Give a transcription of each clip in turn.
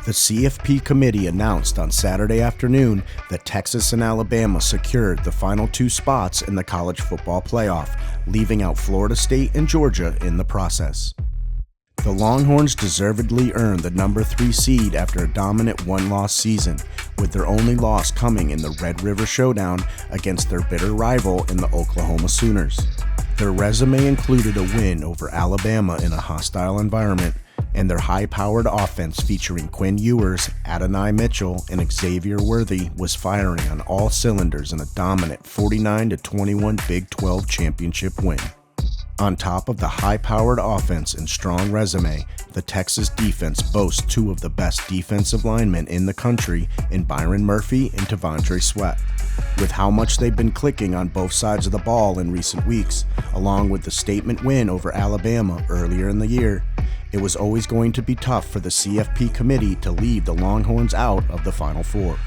The CFP committee announced on Saturday afternoon that Texas and Alabama secured the final two spots in the college football playoff, leaving out Florida State and Georgia in the process. The Longhorns deservedly earned the number 3 seed after a dominant one-loss season, with their only loss coming in the Red River Showdown against their bitter rival in the Oklahoma Sooners. Their resume included a win over Alabama in a hostile environment, and their high-powered offense featuring Quinn Ewers, Adonai Mitchell, and Xavier Worthy was firing on all cylinders in a dominant 49-21 Big 12 championship win. On top of the high-powered offense and strong resume, the Texas defense boasts 2 of the best defensive linemen in the country in Byron Murphy and T'Vondre Sweat. With how much they've been clicking on both sides of the ball in recent weeks, along with the statement win over Alabama earlier in the year, it was always going to be tough for the CFP committee to leave the Longhorns out of the Final Four.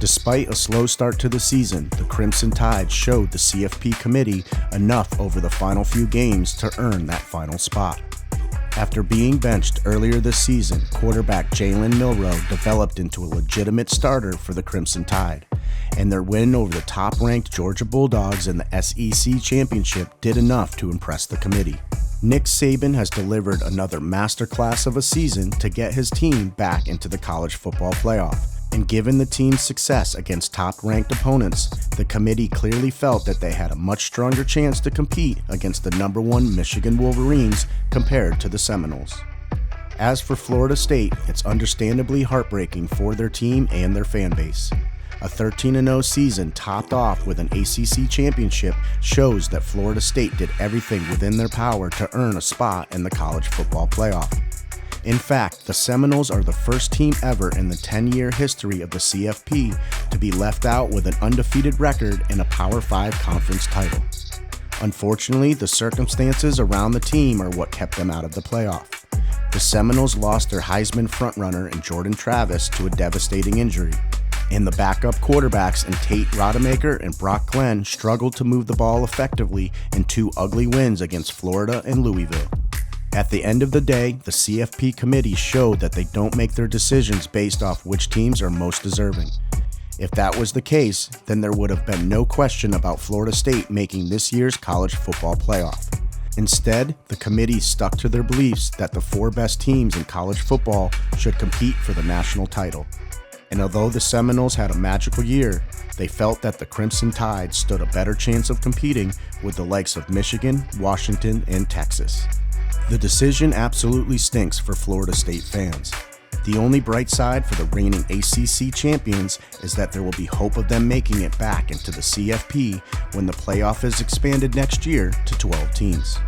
Despite a slow start to the season, the Crimson Tide showed the CFP committee enough over the final few games to earn that final spot. After being benched earlier this season, quarterback Jalen Milroe developed into a legitimate starter for the Crimson Tide, and their win over the top-ranked Georgia Bulldogs in the SEC Championship did enough to impress the committee. Nick Saban has delivered another masterclass of a season to get his team back into the college football playoff. And given the team's success against top-ranked opponents, the committee clearly felt that they had a much stronger chance to compete against the number 1 Michigan Wolverines compared to the Seminoles. As for Florida State, it's understandably heartbreaking for their team and their fan base. A 13-0 season topped off with an ACC championship shows that Florida State did everything within their power to earn a spot in the college football playoff. In fact, the Seminoles are the first team ever in the 10-year history of the CFP to be left out with an undefeated record in a Power 5 conference title. Unfortunately, the circumstances around the team are what kept them out of the playoff. The Seminoles lost their Heisman frontrunner in Jordan Travis to a devastating injury, and the backup quarterbacks in Tate Rodemaker and Brock Glenn struggled to move the ball effectively in 2 ugly wins against Florida and Louisville. At the end of the day, the CFP committee showed that they don't make their decisions based off which teams are most deserving. If that was the case, then there would have been no question about Florida State making this year's college football playoff. Instead, the committee stuck to their beliefs that the 4 best teams in college football should compete for the national title. And although the Seminoles had a magical year, they felt that the Crimson Tide stood a better chance of competing with the likes of Michigan, Washington, and Texas. The decision absolutely stinks for Florida State fans. The only bright side for the reigning ACC champions is that there will be hope of them making it back into the CFP when the playoff is expanded next year to 12 teams.